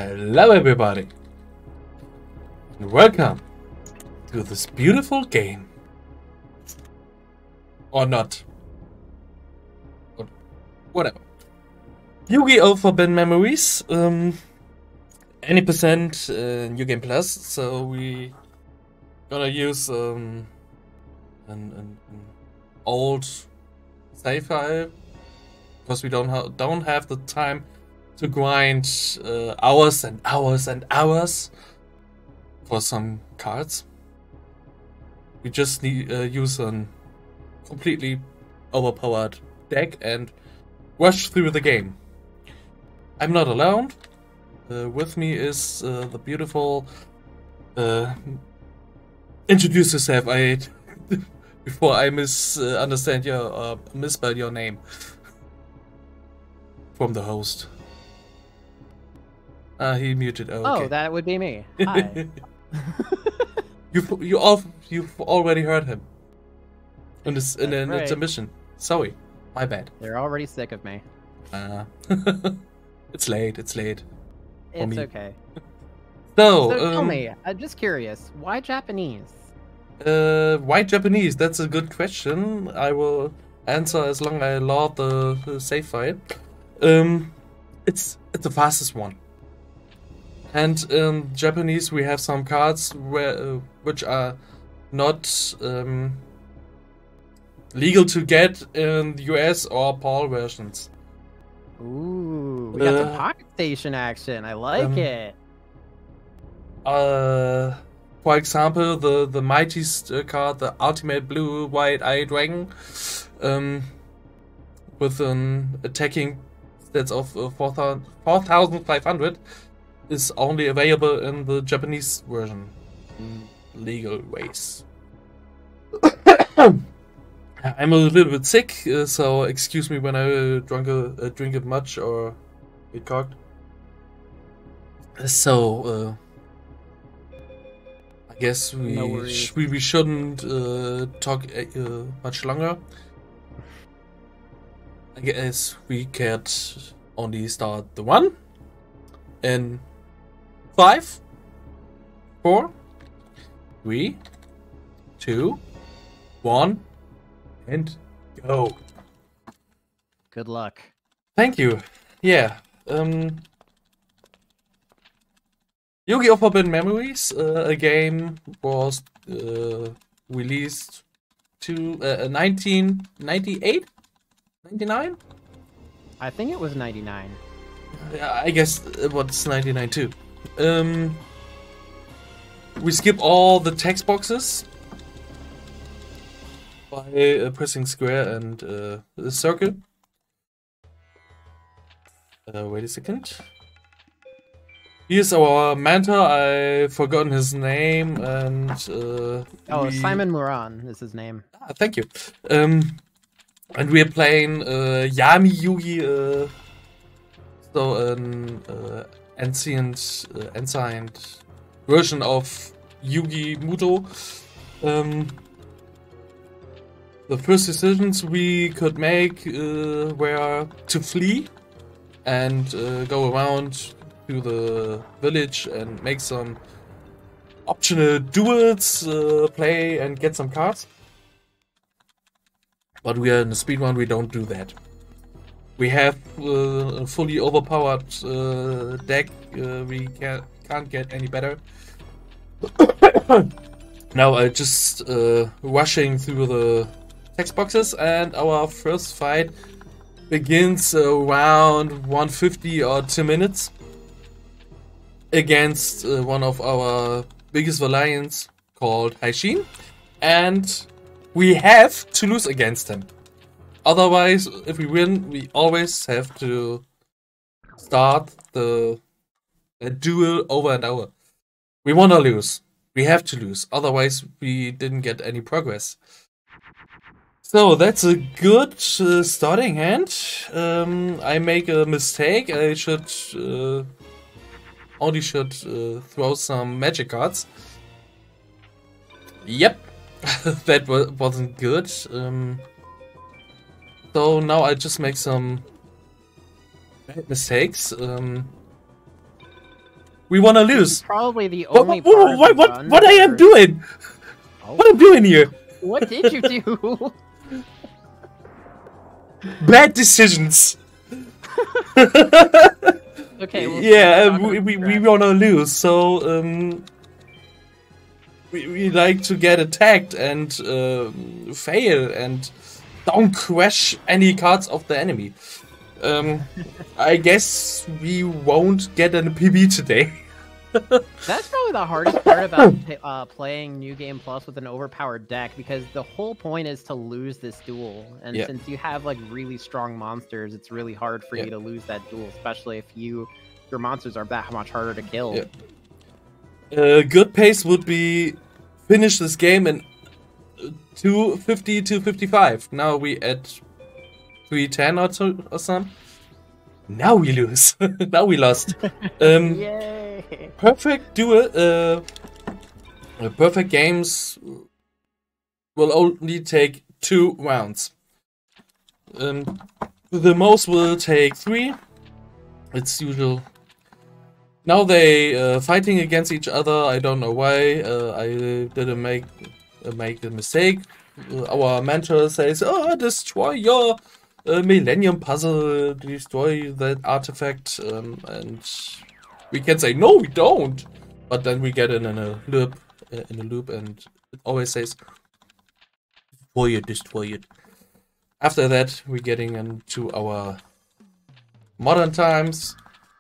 Hello everybody, and welcome to this beautiful game. Or not. Or whatever. Yu-Gi-Oh! Forbidden Memories. Any percent New Game Plus, so we gonna use an old save file because we don't have the time to grind hours and hours and hours for some cards. We just need use a completely overpowered deck and rush through the game. I'm not alone. With me is the beautiful. Introduce yourself. Before I misunderstand your misspell your name from the host. He muted. Oh, okay. Oh, that would be me. Hi. You've already heard him in an right. intermission. Sorry, my bad. They're already sick of me. It's late. It's late. It's okay. So tell me, I'm just curious, why Japanese? Why Japanese? That's a good question. I will answer as long as I load the save file. It's the fastest one. And in Japanese, we have some cards which are not legal to get in the US or PAL versions. Ooh, we got some Pocket Station action. I like it. For example, the mightiest card, the Ultimate Blue-White Eye Dragon, with an attacking stats of 4,500. Is only available in the Japanese version in legal ways. I'm a little bit sick, so excuse me when I drink it much or get cocked. So I guess we shouldn't talk much longer. I guess we can't only start the one and 5, 4, 3, 2, 1, and go. Good luck. Thank you. Yeah. Yu-Gi-Oh! Forbidden Memories, a game was released to 1998, 99. I think it was 99. Yeah, I guess it was 99 too. We skip all the text boxes by pressing square and the circle. Wait a second. Here's our mentor. I've forgotten his name and Simon Moran is his name. Thank you. And we are playing Yami Yugi. So an ancient version of Yugi Muto. The first decisions we could make were to flee and go around to the village and make some optional duels, play and get some cards. But we are in the speedrun, we don't do that. We have a fully overpowered deck. We can't get any better. Now I just rushing through the text boxes, and our first fight begins around 150 or 2 minutes against one of our biggest alliance called Haishin, and we have to lose against him. Otherwise, if we win, we always have to start the duel over and over. We wanna lose. We have to lose. Otherwise, we didn't get any progress. So that's a good starting hand. I make a mistake. I should throw some magic cards. Yep, that wasn't good. So now I just make some bad mistakes. We want to lose. Probably the only part what I am doing? Oh. What I'm doing here? What did you do? Bad decisions. Okay. Well, yeah, we want to lose, so we like to get attacked and fail and don't crash any cards of the enemy. I guess we won't get an PB today. That's probably the hardest part about playing New Game Plus with an overpowered deck, because the whole point is to lose this duel, and since you have like really strong monsters, it's really hard for you to lose that duel, especially if your monsters are that much harder to kill. Good pace would be finish this game in 250 to 55. Now we at 310 or something. Now we lose. Now we lost. Yay! Perfect duel. Perfect games will only take 2 rounds. The most will take 3. It's usual. Now they fighting against each other. I don't know why. I didn't make a mistake. Our mentor says, "Oh, destroy your Millennium Puzzle, destroy that artifact," and we can say, "No, we don't." But then we get in a loop, and it always says, "Destroy it." After that, we're getting into our modern times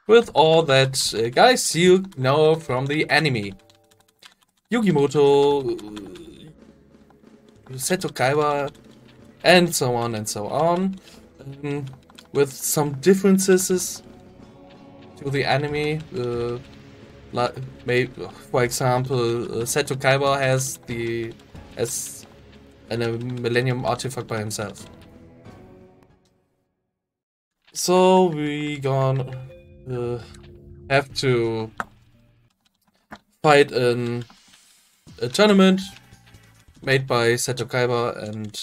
with all that guys you know from the anime. Yugimoto, Seto Kaiba, and so on and so on, with some differences to the anime. Like, for example, Seto Kaiba has a Millennium artifact by himself. So we gonna have to fight in a tournament made by Seto Kaiba, and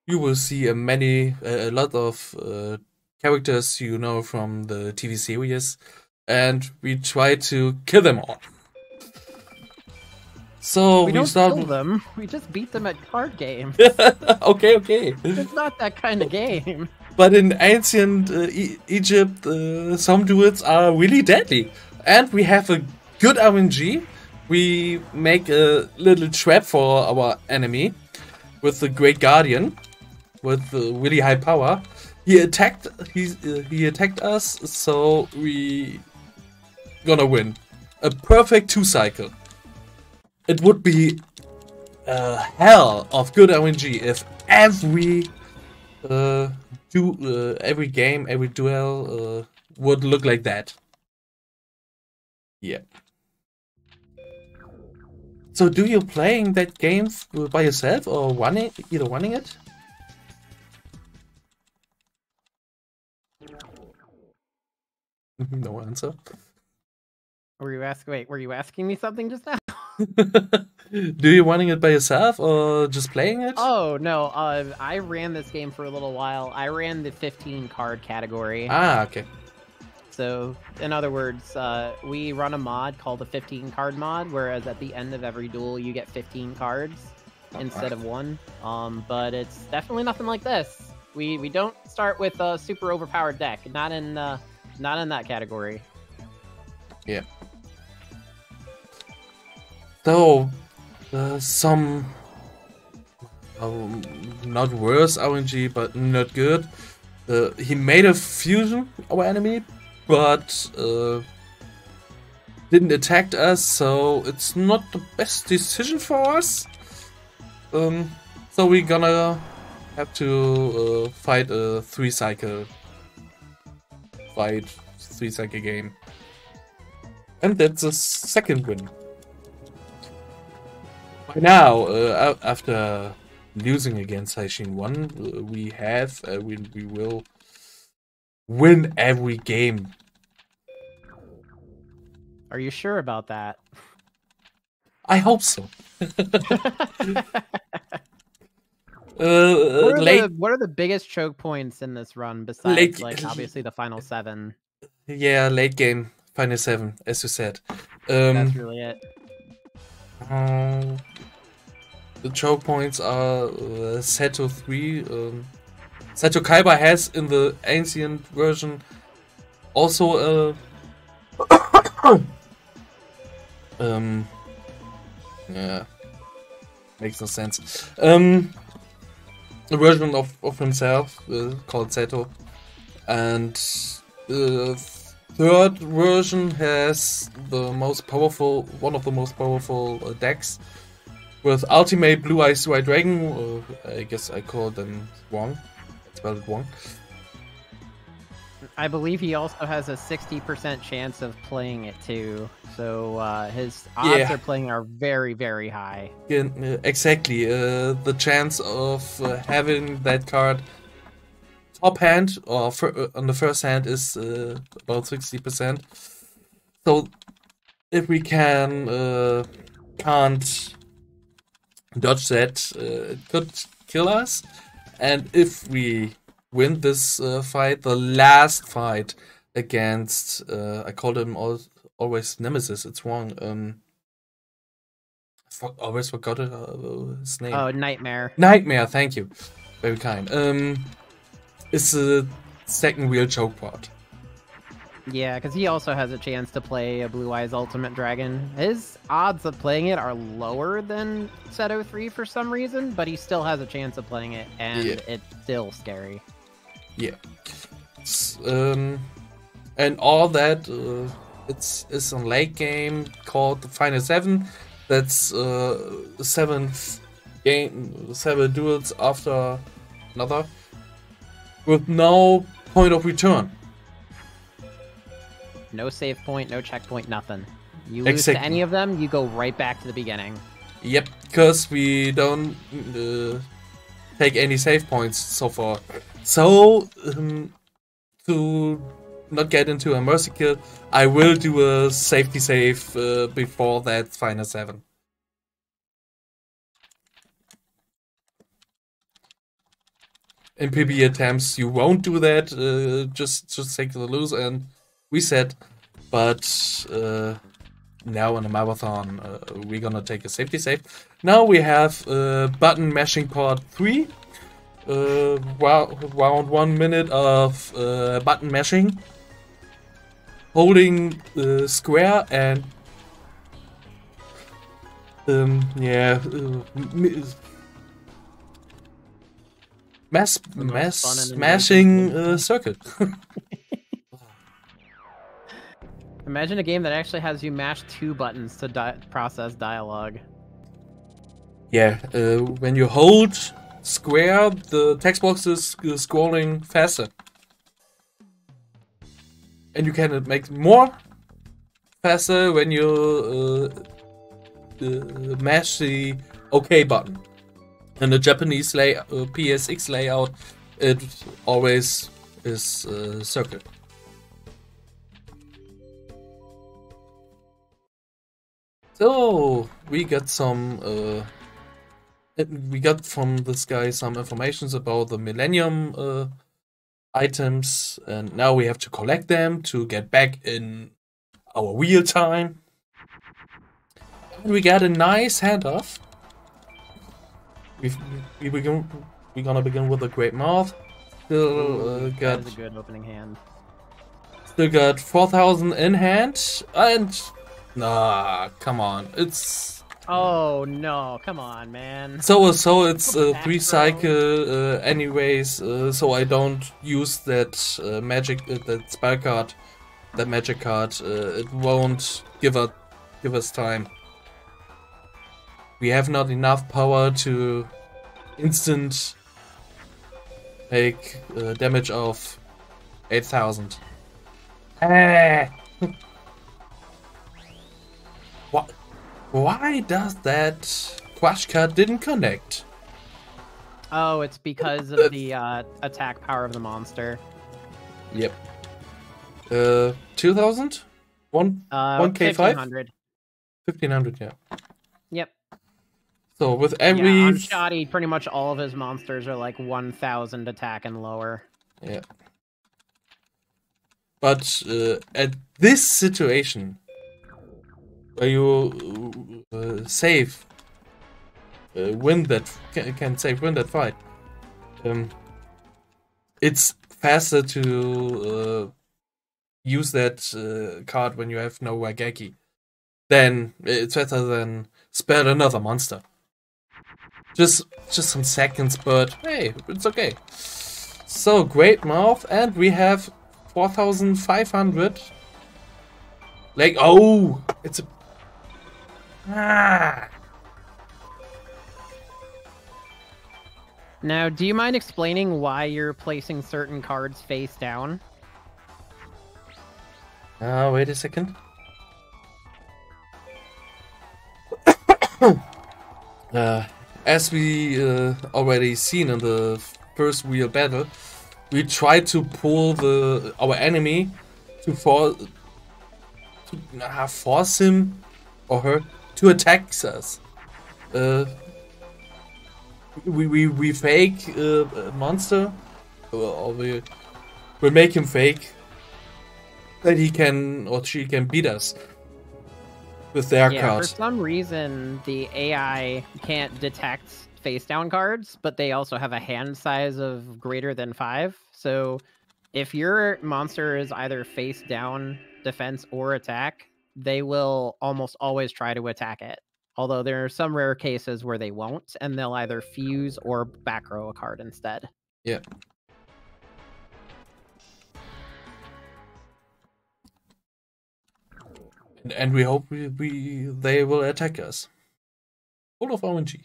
you will see a lot of characters you know from the TV series, and we try to kill them all. So we don't kill them. We just beat them at card games. Okay. It's not that kind of game. But in ancient Egypt, some duels are really deadly, and we have a good RNG. We make a little trap for our enemy with the Great Guardian with really high power. He attacked us, so we gonna win. A perfect 2-cycle. It would be a hell of good RNG if every game, every duel would look like that. Yeah. So, do you playing that game by yourself or either running it? No answer. Were you asking me something just now? Do you running it by yourself or just playing it? Oh no, I ran this game for a little while. I ran the 15 card category. Ah, okay. So, in other words, we run a mod called the 15 card mod, whereas at the end of every duel you get 15 cards instead of 1. But it's definitely nothing like this. We don't start with a super overpowered deck. Not in that category. Yeah. So, some not worse RNG, but not good. He made a fusion, our enemy, but didn't attack us, so it's not the best decision for us. So we're gonna have to fight a 3-cycle game. And that's a second win. By now, after losing against Haishin 1, we will win every game. Are you sure about that? I hope so. What are the biggest choke points in this run besides, like, obviously the final 7? Yeah, late game Final 7, as you said. That's really it. The choke points are Seto 3. Seto Kaiba has in the ancient version also yeah, makes no sense. A version of himself called Seto, and the third version has the most powerful, one of the most powerful decks with Ultimate Blue Eyes White Dragon. I guess I called them wrong. I spelled it wrong. I believe he also has a 60% chance of playing it too. So his odds of playing are very, very high. Yeah, exactly. The chance of having that card top hand or on the first hand is about 60%. So if we can't dodge that, it could kill us. And if we win this fight, the last fight against I called him always Nemesis. It's wrong. Always forgot his name. Oh, Nightmare. Nightmare. Thank you. Very kind. It's the second real choke part. Yeah, because he also has a chance to play a Blue Eyes Ultimate Dragon. His odds of playing it are lower than Seto 3 for some reason, but he still has a chance of playing it, and it's still scary. Yeah. And all that, it's a late game called the Final 7. That's 7 duels after another, with no point of return. No save point, no checkpoint, nothing. You lose to any of them, you go right back to the beginning. Yep, because we don't take any save points so far. So, to not get into a mercy kill, I will do a safety save before that Final 7. In PB attempts, you won't do that, just take the lose and reset. But now in a marathon, we're gonna take a safety save. Now we have button mashing part 3. Around 1 minute of button mashing, holding square and smashing circuit. Imagine a game that actually has you mash 2 buttons to process dialogue. Yeah, when you hold square, the text box is scrolling faster. And you can make more faster when you mash the OK button. In the Japanese PSX layout, it always is circuit. So we got some. We got from this guy some informations about the Millennium items, and now we have to collect them to get back in our real time. And we got a nice handoff. We're gonna begin with a great mouth. Still got a good opening hand. Still got 4,000 in hand, and nah, come on, it's. Oh no, come on, man. So it's 3 cycle anyways, so I don't use that that spell card, that magic card. It won't give us time. We have not enough power to instant make damage of 8,000. What? Why does that crash card didn't connect? Oh, it's because of the attack power of the monster. Yep. 2,000? 1k5? 1,500. 1,500, yeah. Yep. So with every... Yeah, on Shoddy, pretty much all of his monsters are like 1,000 attack and lower. Yeah. But at this situation, where you save, win that can save win that fight, it's faster to use that card when you have no Wageki. Then it's better than spell another monster. Just some seconds, but hey, it's okay. So great mouth, and we have 4,500. Like, oh, it's a Now, do you mind explaining why you're placing certain cards face down? Wait a second. As we already seen in the first real battle, we try to pull our enemy to force him or her to attack us. We fake a monster, or we make him fake that he can or she can beat us with their card. For some reason, the AI can't detect face down cards, but they also have a hand size of greater than 5. So if your monster is either face down, defense, or attack, they will almost always try to attack it. Although there are some rare cases where they won't, and they'll either fuse or back row a card instead. Yeah. And we hope they will attack us. Full of RNG.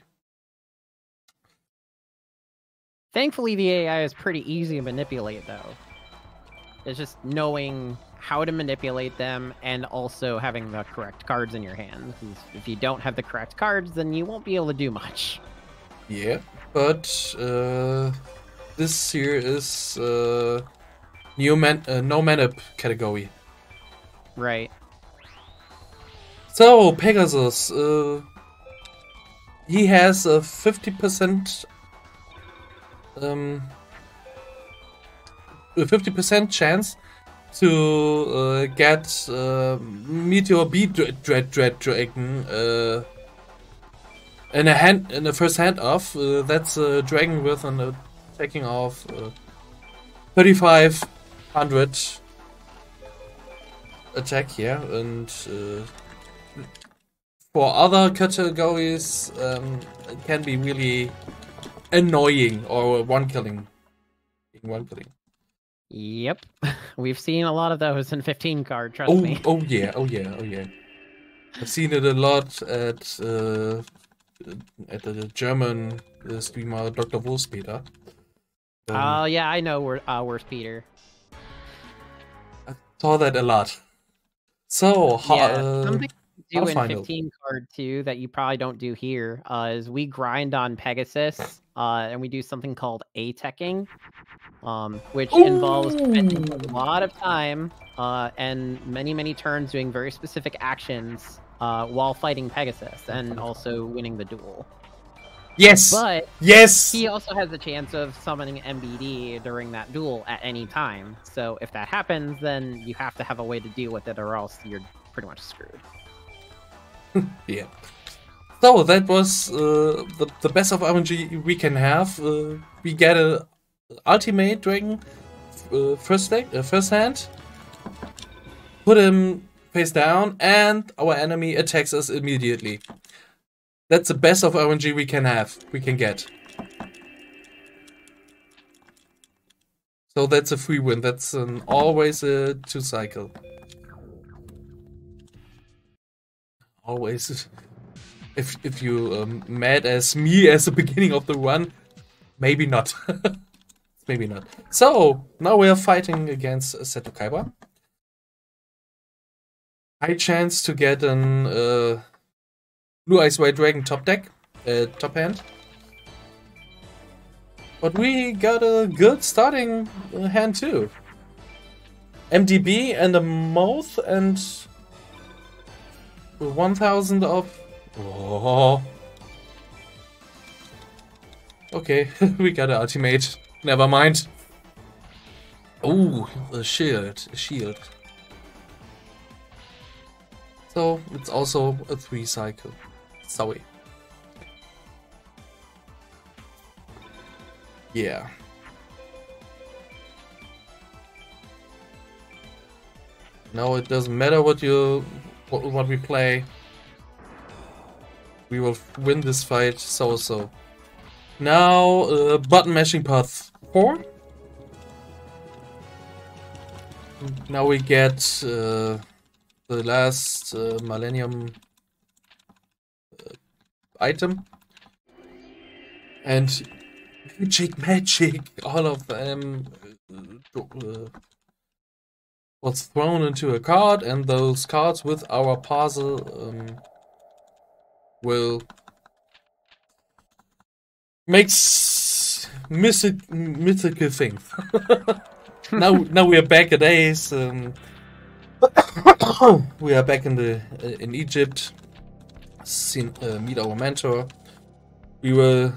Thankfully, the AI is pretty easy to manipulate, though. It's just knowing how to manipulate them and also having the correct cards in your hand. If you don't have the correct cards, then you won't be able to do much. Yeah, but this here is no man-up category. Right. So Pegasus, he has a 50% 50% chance to get Meteor Beat Dread Dragon in the first hand off. That's a dragon with an attacking of 3,500 attack here, and for other categories it can be really annoying or one killing. Yep, we've seen a lot of those in 15 card. Trust me. Oh yeah. I've seen it a lot at the German streamer Dr. Wolfspeter. Yeah, I know where's Peter. I saw that a lot. So something do in 15 card too that you probably don't do here is we grind on Pegasus and we do something called A-teching, which involves spending a lot of time and many turns doing very specific actions while fighting Pegasus and also winning the duel. Yes! But yes! He also has a chance of summoning MBD during that duel at any time. So if that happens, then you have to have a way to deal with it or else you're pretty much screwed. Yeah. So that was the best of RNG we can have. We get a ultimate dragon first hand, put him face down, and our enemy attacks us immediately. That's the best of RNG we can get. So that's a free win. That's always a 2 cycle. Always. If you mad as me as the beginning of the run, maybe not. Maybe not. So now we are fighting against Seto Kaiba. High chance to get an Blue Eyes White Dragon top deck, top hand. But we got a good starting hand too. MDB and a mouth and 1,000 of... Oh. Okay, we got an ultimate. Never mind. Oh, a shield, a shield. So it's also a 3 cycle. Sorry. Yeah. No, it doesn't matter what we play. We will win this fight so. Now, button mashing path 4. Now we get the last Millennium item. And magic, all of them was thrown into a card, and those cards with our puzzle will makes mythical things. now we are back at Ace. We are back in Egypt. Meet our mentor. We will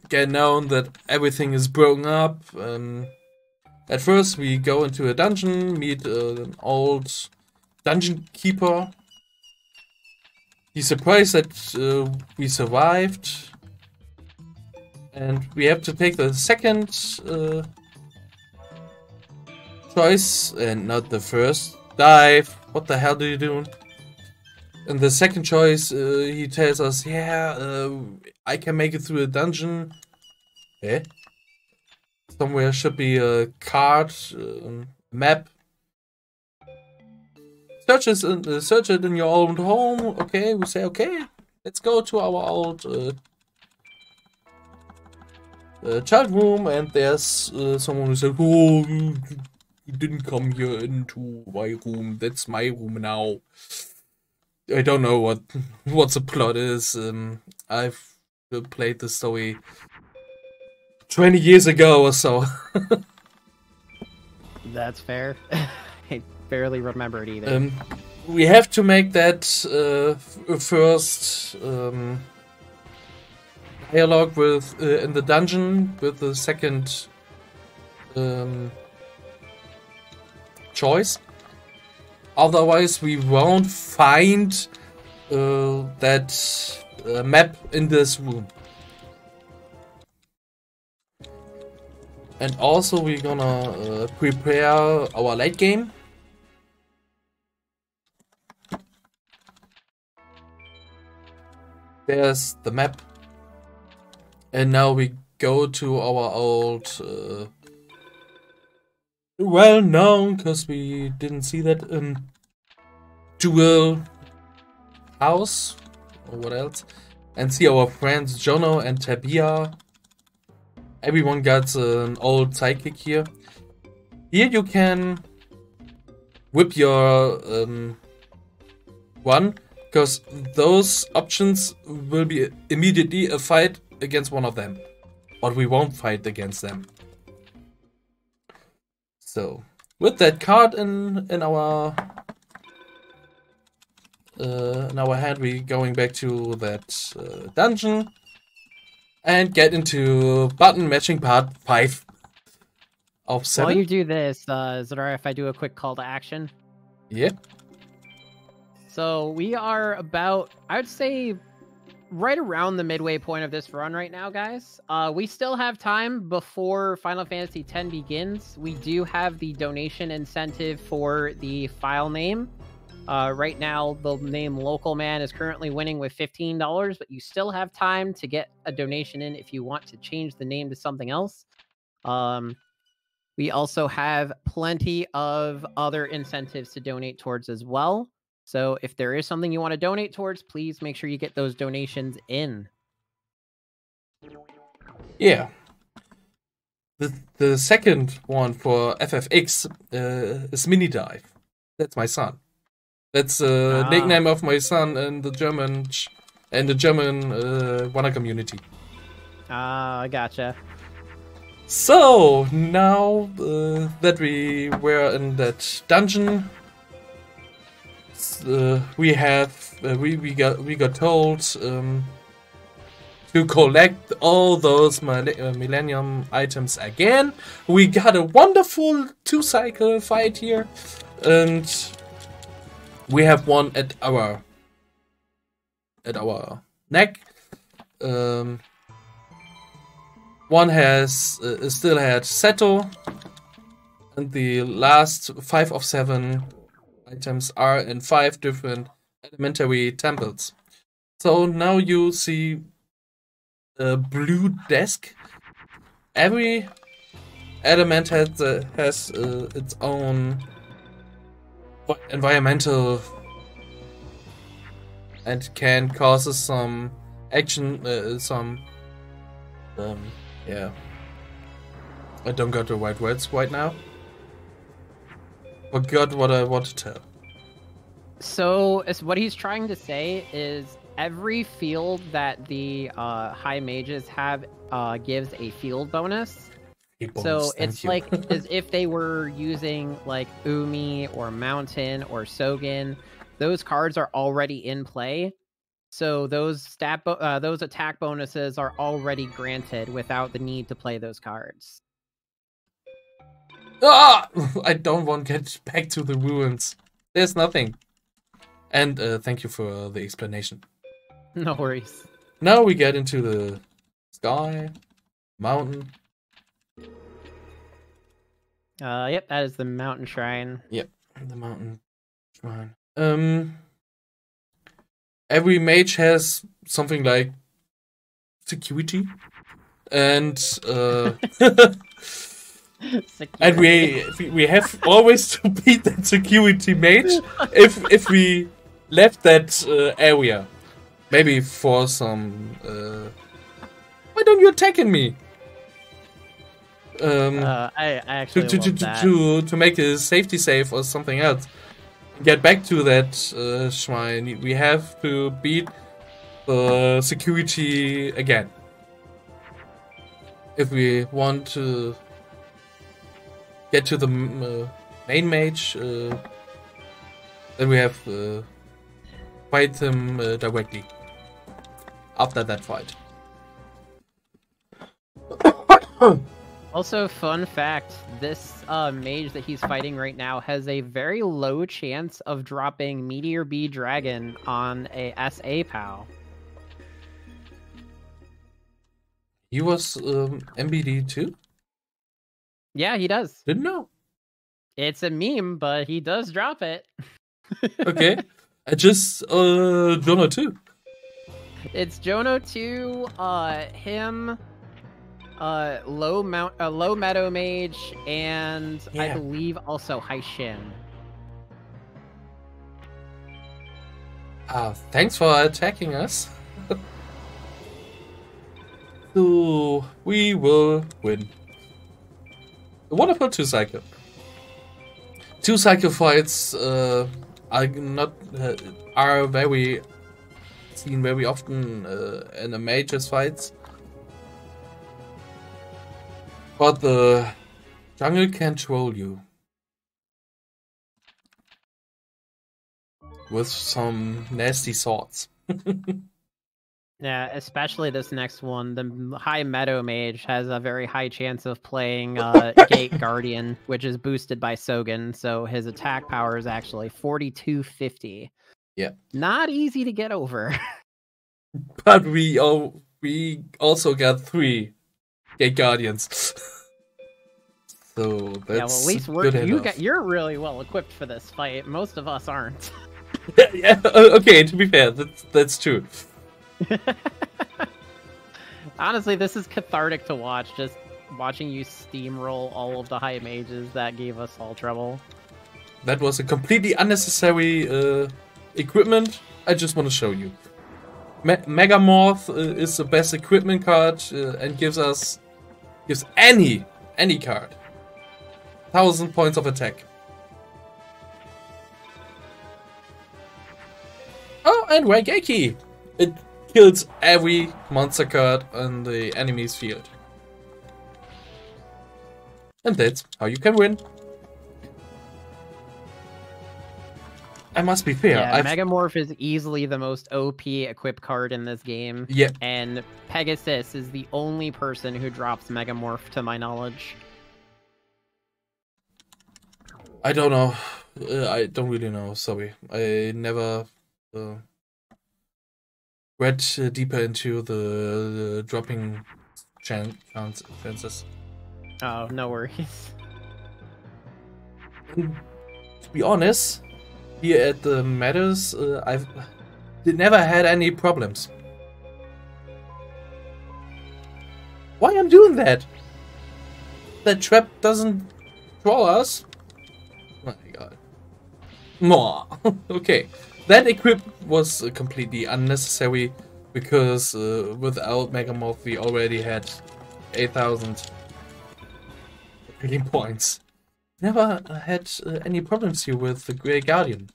get known that everything is broken up. At first, we go into a dungeon, meet an old dungeon keeper. He's surprised that we survived, and we have to take the second choice and not the first. Dive. What the hell do you do? And the second choice, he tells us, yeah, I can make it through a dungeon. Eh? Somewhere should be a card, map. Search it in your own home. Okay, we say, okay, let's go to our old child room, and there's someone who said, oh, you didn't come here into my room. That's my room now. I don't know what the plot is. I've played the story 20 years ago or so. That's fair. I barely remember it either. We have to make that first dialogue with in the dungeon with the second choice. Otherwise, we won't find that map in this room. And also, we're gonna prepare our late game. There's the map. And now we go to our old, well known, because we didn't see that, dual house, or what else, and see our friends Jono and Tabia. Everyone got an old sidekick here. Here you can whip your one, because those options will be immediately a fight against one of them. But we won't fight against them. So, with that card in our hand, we going back to that dungeon and get into button matching part 5 of 7. While you do this, is it alright if I do a quick call to action? Yeah. So we are about, I would say, right around the midway point of this run right now, guys. We still have time before Final Fantasy X begins. We do have the donation incentive for the file name. Right now, the name Local Man is currently winning with $15, but you still have time to get a donation in if you want to change the name to something else. We also have plenty of other incentives to donate towards as well. So if there is something you want to donate towards, please make sure you get those donations in. Yeah. The second one for FFX is Mini Dive. That's my son. That's a nickname of my son in the German Wanna community. I gotcha. So now that we were in that dungeon, we got told to collect all those Millennium items again. We got a wonderful 2-cycle fight here, and we have one at our neck. One has still had Seto, and the last 5 of 7 items are in 5 different elementary temples. So now you see a blue desk. Every element has its own environmental and can cause some action, yeah. I don't got the right words right now. Forgot what I want to tell. So, what he's trying to say is every field that the high mages have gives a field bonus. So it's like as if they were using like Umi or Mountain or Sogen. Those cards are already in play. So those those attack bonuses are already granted without the need to play those cards. Ah! I don't want to get back to the ruins. There's nothing. And thank you for the explanation. No worries. Now we get into the sky, mountain. Yep, that is the mountain shrine. Yep, the mountain shrine. Every mage has something like security, and and we have always to beat that security mage if we left that area. Maybe for some. Why don't you attacking me? I actually love that. To make a safety save or something else. Get back to that shrine. We have to beat the security again. If we want to get to the main mage, then we have fight him directly after that fight. Also, fun fact, this mage that he's fighting right now has a very low chance of dropping Meteor Bee Dragon on a SA POW. He was MBD too? Yeah, he does. Didn't know. It's a meme, but he does drop it. Okay. I just Jono 2. It's Jono 2, him, low Meadow Mage, and I believe also Haishin. Thanks for attacking us. So we will win. A wonderful 2-cycle. 2-cycle fights are very seen very often in the mages fights. But the jungle can troll you with some nasty swords. Yeah, especially this next one. The High Meadow Mage has a very high chance of playing Gate Guardian, which is boosted by Sogen, so his attack power is actually 4250. Yeah. Not easy to get over. But we also got 3 Gate Guardians. So that's yeah, well, at least you're really well equipped for this fight. Most of us aren't. Yeah, okay, to be fair, that's true. Honestly, this is cathartic to watch, just watching you steamroll all of the high mages that gave us all trouble. That was a completely unnecessary equipment. I just want to show you. Megamorph is the best equipment card and gives any card 1000 points of attack. Oh, and Waigeki! It kills every monster card on the enemy's field. And that's how you can win. I must be fair. Yeah, Megamorph is easily the most OP equip card in this game. Yeah. And Pegasus is the only person who drops Megamorph, to my knowledge. I don't know. I don't really know. Sorry, I never read deeper into the dropping chances. Oh, no worries. And to be honest, here at the Meadows, I've never had any problems. Why I'm doing that? That trap doesn't draw us. Oh my god. More. Okay. That equip was completely unnecessary because without Megamorph we already had 8,000 healing points. Never had any problems here with the Grey Guardian.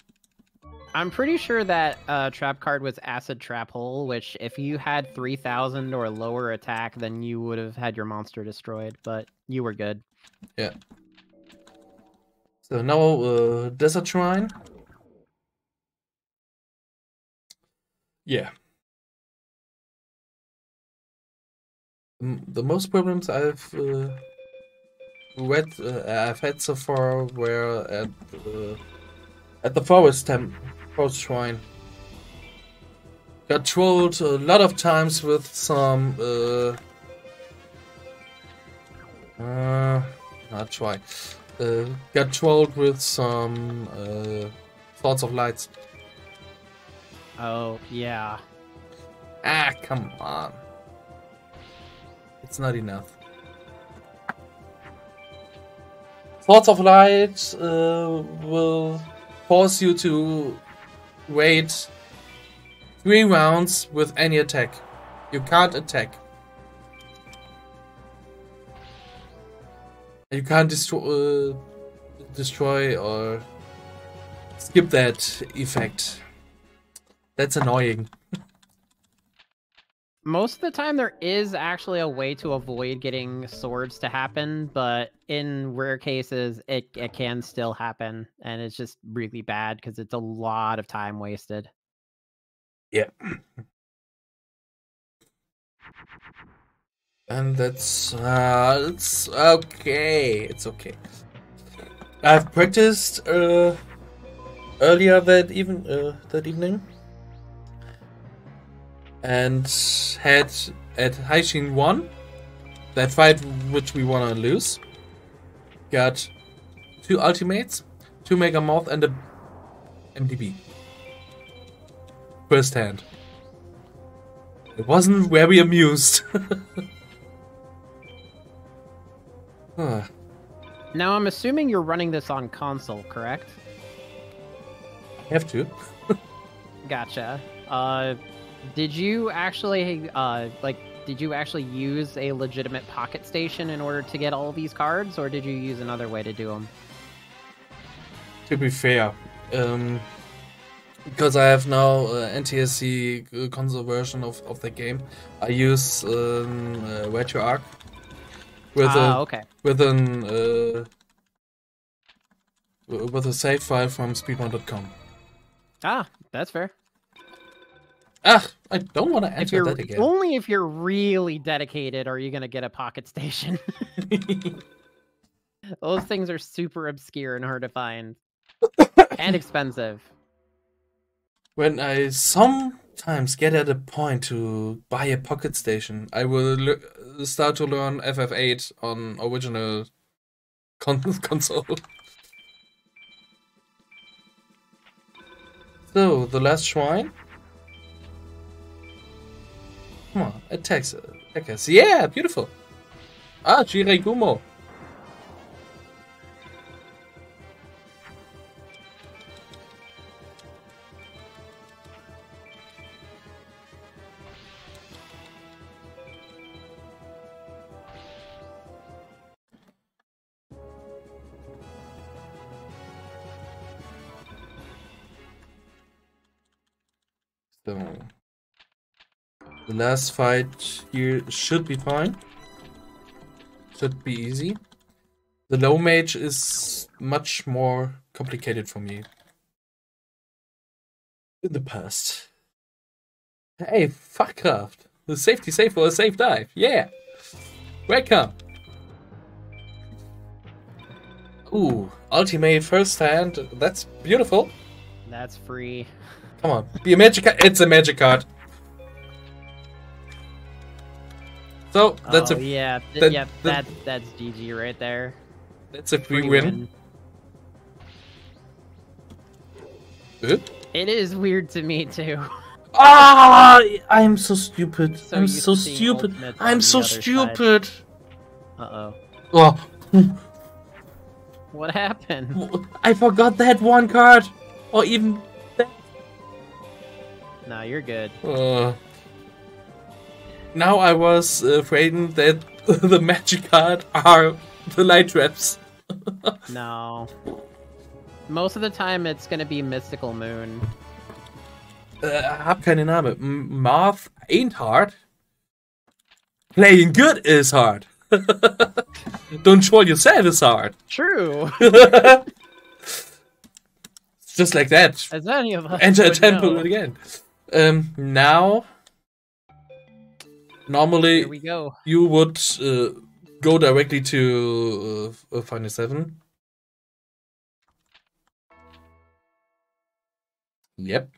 I'm pretty sure that trap card was Acid Trap Hole, which if you had 3,000 or lower attack, then you would have had your monster destroyed, but you were good. Yeah. So now Desert Shrine. Yeah. The most problems I've I've had so far were at the Forest Shrine. Got trolled a lot of times with some not try. Got trolled with some Thoughts of Lights. Oh, yeah. Ah, come on. It's not enough. Thoughts of Light will force you to wait 3 rounds with any attack. You can't attack. You can't destroy or skip that effect. That's annoying. Most of the time there is actually a way to avoid getting swords to happen, but in rare cases it can still happen, and it's just really bad because it's a lot of time wasted. Yeah. And that's it's okay. It's okay. I've practiced earlier that evening. And had at Haishin 1, that fight which we wanna lose, got 2 ultimates, 2 Megamorph and a MDB. First hand. I wasn't very amused. Now I'm assuming you're running this on console, correct? Have to. Gotcha. Did you actually use a legitimate pocket station in order to get all these cards, or did you use another way to do them? To be fair, because I have now NTSC console version of the game, I use RetroArch with a save file from SpeedCon.com. Ah, that's fair. Ah, I don't want to enter that again. Only if you're really dedicated are you going to get a pocket station. Those things are super obscure and hard to find. And expensive. When I sometimes get at a point to buy a pocket station, I will start to learn FF8 on original console. So, the last shrine. Come on, attack us. Yeah, beautiful. Ah, Jiregumo. So, the last fight here should be fine. Should be easy. The low mage is much more complicated for me. in the past. Hey, Fuckcraft. The safety safe for a safe dive. Yeah. Welcome. Ooh, ultimate first hand. That's beautiful. That's free. Come on, be a magic card. It's a magic card. So that's yeah, that's GG right there. That's a free win. Good. It is weird to me too. Ah, I'm so stupid. So I'm so stupid. I'm so stupid. Uh-oh. Oh. What happened? I forgot that one card. Or even that. No, you're good. Now I was afraid that the magic card are the light traps. No. Most of the time it's gonna be Mystical Moon. Hab keine Name. Math ain't hard. Playing good is hard. Don't troll yourself is hard. True. Just like that. As any of us Enter a would temple know. again. Now, normally Here we go. you would go directly to Final 7. Yep.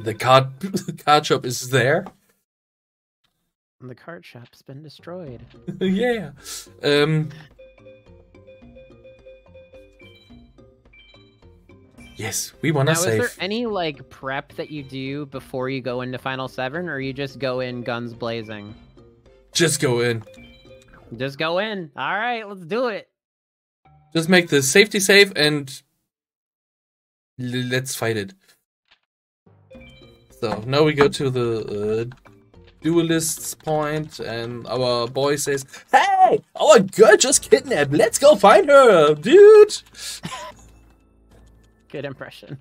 The card shop is there. The card shop's been destroyed. Yeah. Yes, we wanna Now, save. is there any like prep that you do before you go into Final 7, or you just go in guns blazing? Just go in. Just go in. All right, let's do it. Just make the safety save and let's fight it. So now we go to the duelist's point, and our boy says, "Hey, our girl just kidnapped. Let's go find her, dude." Good impression.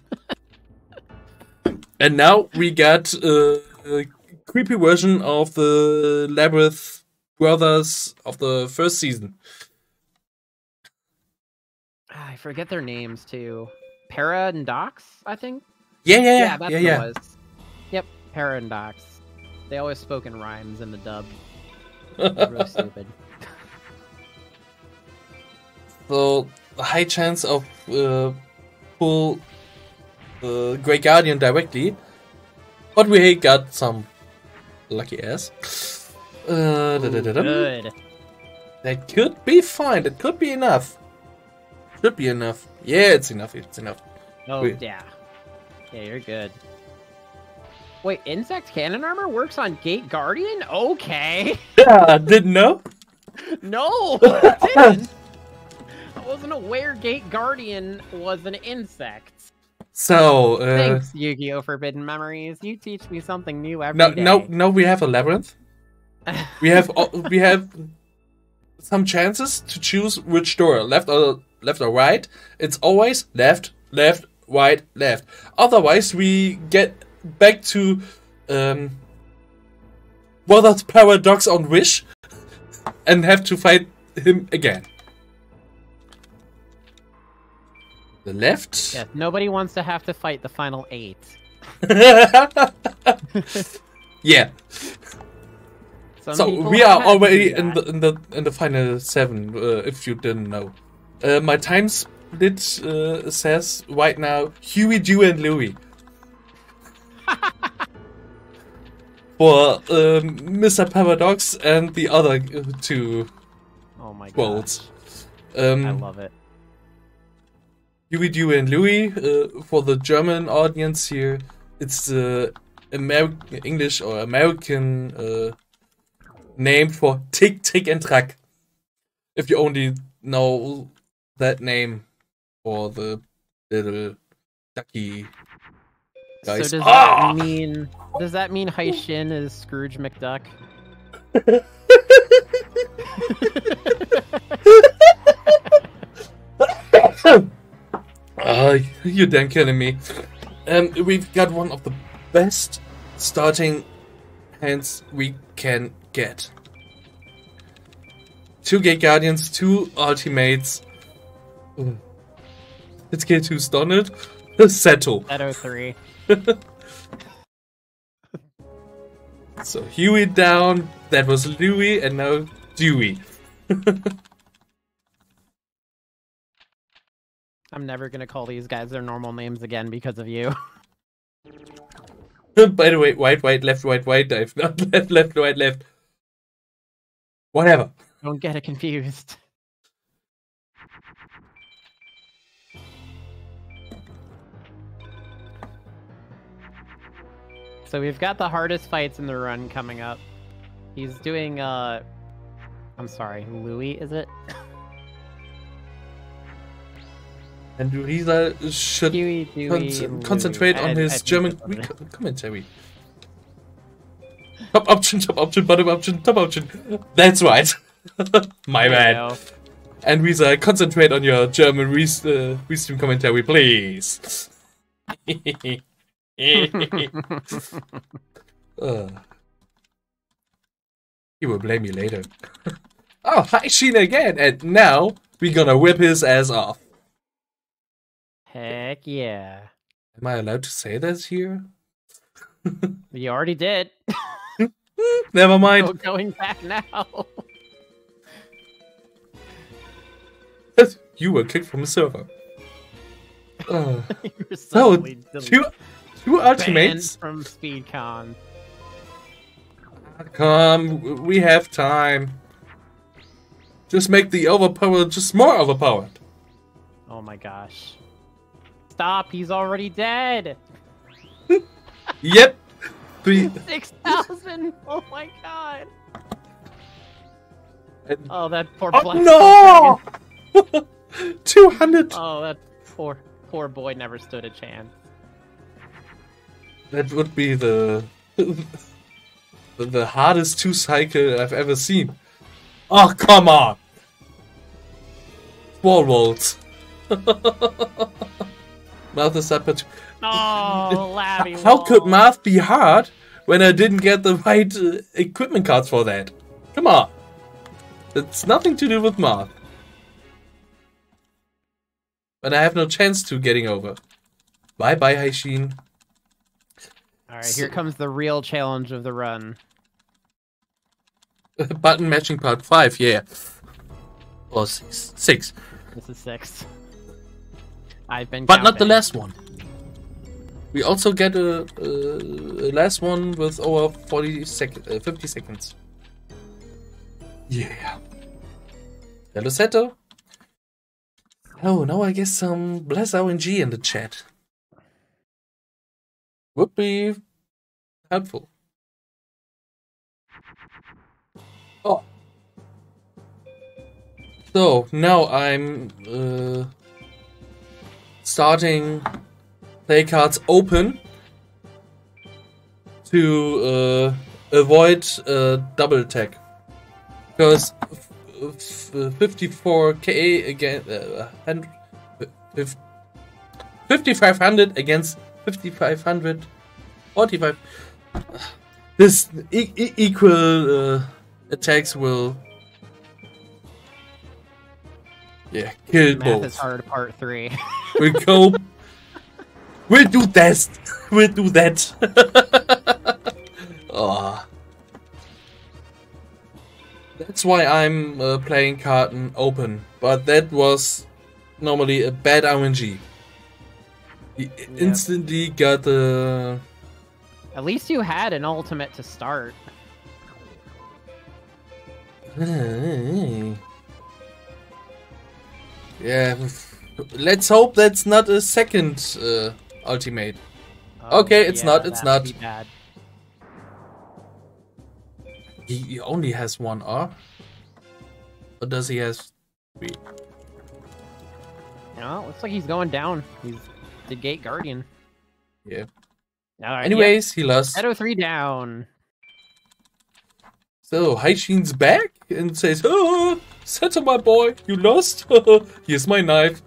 And now we got a creepy version of the Labyrinth brothers of the first season. I forget their names too. Para and Dox, I think. Yeah. That's what it was. Yep, Para and Dox. They always spoke in rhymes in the dub. Real stupid. So a high chance of pull Grey Guardian directly, but we got some lucky ass. Good. That could be fine. That could be enough. Should be enough. Yeah, it's enough. It's enough. Oh, yeah. Yeah, you're good. Wait, Insect Cannon Armor works on Gate Guardian? Okay. Yeah, didn't know. No, I didn't. I wasn't aware Gate Guardian was an insect. So, Thanks, Yu-Gi-Oh! Forbidden Memories. You teach me something new every day. No, we have a labyrinth. we have some chances to choose which door, left or right. It's always left, right, left. Otherwise, we get back to Brother's Paradox on Wish and have to fight him again. The left. Yes, nobody wants to have to fight the final 8. Yeah. So we are already in the final 7. If you didn't know, my time split says right now Huey, Dewey, and Louie. For Mr. Paradox and the other 2 Oh my god. quotes. I love it. Huey, Dewey, and Louie. For the German audience here, it's the English or American name for Tick, Tick, and Track. If you only know that name for the little ducky guys. So does that mean Haishin is Scrooge McDuck? You're damn killing me. We've got one of the best starting hands we can get. 2 Gate Guardians, 2 Ultimates. Let's get 2 stunned. Seto. Seto 3. So Huey down, that was Louie, and now Dewey. I'm never gonna call these guys their normal names again because of you. By the way, white, left, white, dive. Not left, left. Whatever. Don't get it confused. So we've got the hardest fights in the run coming up. He's doing, I'm sorry, Louis, is it? And Riza should concentrate on his German commentary. Top option, bottom option, top option. That's right. My bad. And Riza, concentrate on your German restream commentary, please. He will blame me later. Oh, hi Sheena again, and now we're gonna whip his ass off. Heck yeah. Am I allowed to say this here? You already did. Never mind. No going back now. You were kicked from the server. You're so two ultimates from SpeedCon. Come, we have time. Just make the overpowered just more overpowered. Oh my gosh. Stop, he's already dead. Yep. 6,000. Oh my god. Oh, that poor black. No! 200. Oh, that poor boy never stood a chance. That would be the hardest 2 cycle I've ever seen. Oh, come on. Wall rolls. Math is up at... Oh, Labby. How could math be hard when I didn't get the right equipment cards for that? Come on. It's nothing to do with math. But I have no chance to getting over. Bye-bye, Haishin. Alright, here comes the real challenge of the run. Button matching part 5, yeah. Or 6. This is 6. I've been But not the last one. We also get a last one with over 50 seconds. Yeah. Hello, Seto. Oh, now I guess some bless RNG in the chat. Would be helpful. Oh. So, now I'm starting play cards open to avoid double attack. Because 54k again, 5500 against 5500, 45. This equal attacks will, yeah, kill both. Math is hard, part 3. We'll go. We'll do that. We'll do that. Oh. That's why I'm playing Karten open, but that was normally a bad RNG. He instantly got the... At least you had an ultimate to start. Yeah, let's hope that's not a second ultimate. Okay, it's not, it's not. Be bad. He only has 1 R? Or does he have 3? No, looks like he's going down. He's the gate guardian. Yeah. Right, anyways, he lost. Shadow 3 down. So, Haishin's back and says, oh, Seto, my boy, you lost? Here's my knife.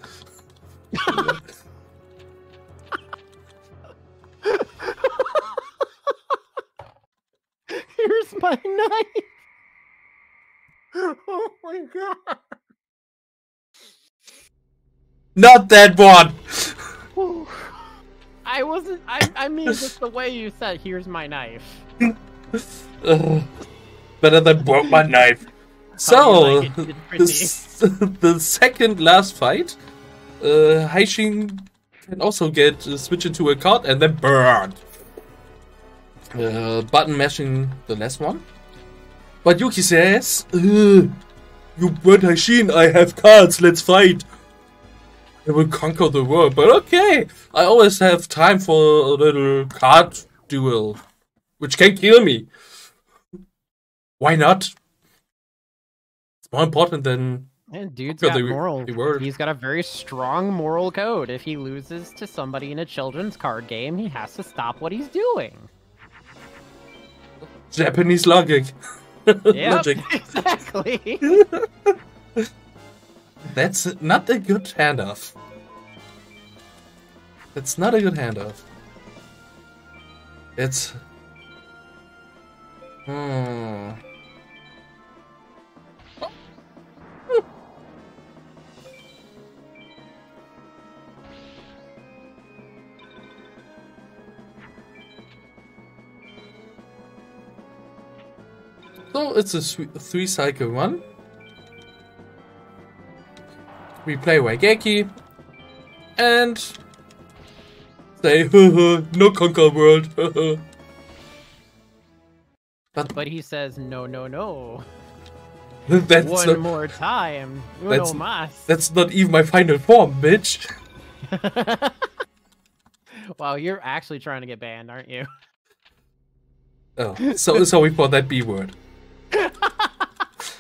Here's my knife. Oh my god. Not that one. I wasn't. I mean, just the way you said, "Here's my knife." Better than broke my knife. So, the second last fight, Haishin can also get switch into a card and then burn. Button mashing the last one. But Yuki says, "You burned Haishin, I have cards, let's fight. I will conquer the world, but okay, I always have time for a little card duel, which can kill me. Why not? It's more important than..." And dude's got moral. He's got a very strong moral code. If he loses to somebody in a children's card game, he has to stop what he's doing. Japanese logic. Yep, logic. Exactly. That's not a good handoff. That's not a good handoff. It's... So it's a 3-cycle run. We play Waigeki and say, no conquer world. But he says, no, no, no. That's One not, more time. That's not even my final form, bitch. Wow, you're actually trying to get banned, aren't you? Oh, so sorry for that B word.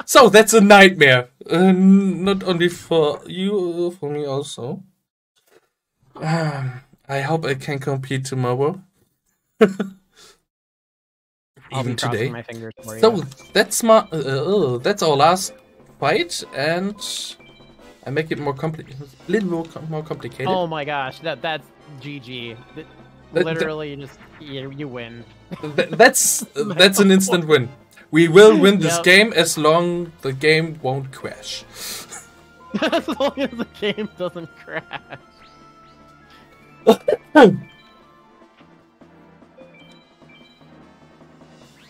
So that's a nightmare. Not only for you, for me also. I hope I can compete tomorrow. Even today. My fingers for you. So that's my that's our last fight, and I make it more little more complicated. Oh my gosh, that's GG. Literally, just you win. That's an instant win. We will win this game as long the game won't crash. As long as the game doesn't crash.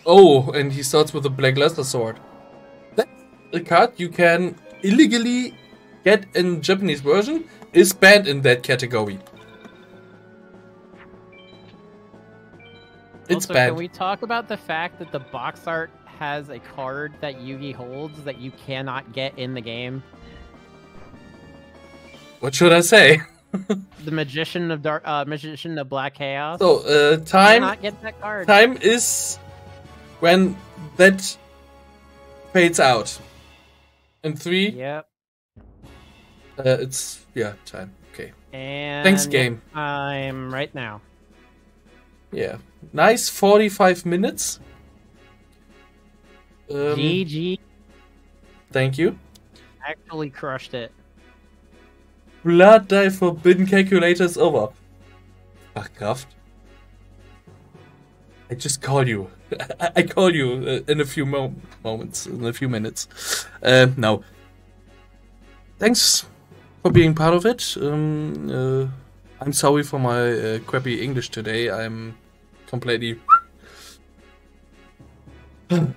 Oh, and he starts with a Black Luster Sword. That's a card you can illegally get in Japanese version, is banned in that category. It's also, bad. Can we talk about the fact that the box art has a card that Yugi holds that you cannot get in the game? What should I say? The Magician of Black Chaos. So, time. Cannot get that card. Time is when that fades out. In 3. Yep. It's time. Okay. And thanks, game. I'm right now. Yeah. Nice 45 minutes. GG. Thank you. Actually crushed it. Blooddive Forbidden Calculators over. Fachkraft. I just call you. I call you in a few moments, in a few minutes. No. Thanks for being part of it. I'm sorry for my crappy English today. I'm completely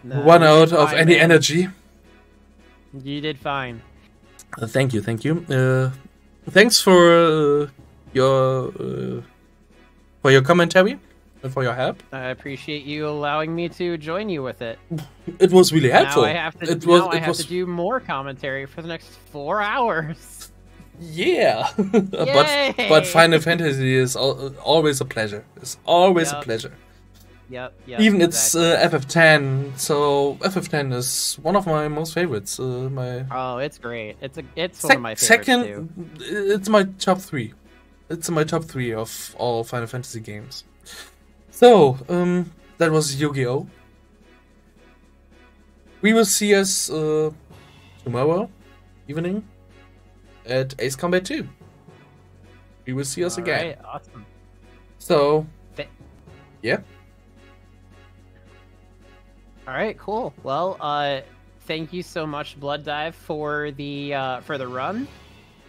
run out of any energy. You did fine. Thank you, thank you. Thanks for your commentary and for your help. I appreciate you allowing me to join you with it. It was really helpful. Now I have to do more commentary for the next 4 hours. Yeah, but Final Fantasy is always a pleasure. It's always a pleasure. Yep. Even it's FF10, so FF10 is one of my most favorites. Oh, it's great. It's one of my favorites too. It's my top 3. It's my top 3 of all Final Fantasy games. So that was Yu-Gi-Oh! We will see us tomorrow evening at Ace Combat 2. We will see us again. Alright, awesome. So, yeah. Alright, cool. Well, thank you so much, Blooddive, for the run.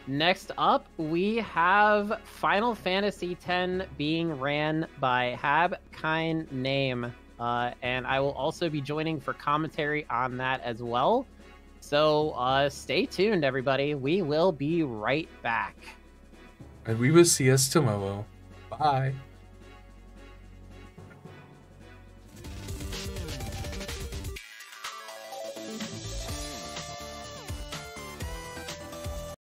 Next up, we have Final Fantasy X being ran by Hab Kine Name. And I will also be joining for commentary on that as well. So stay tuned, everybody. We will be right back. And we will see us tomorrow. Bye.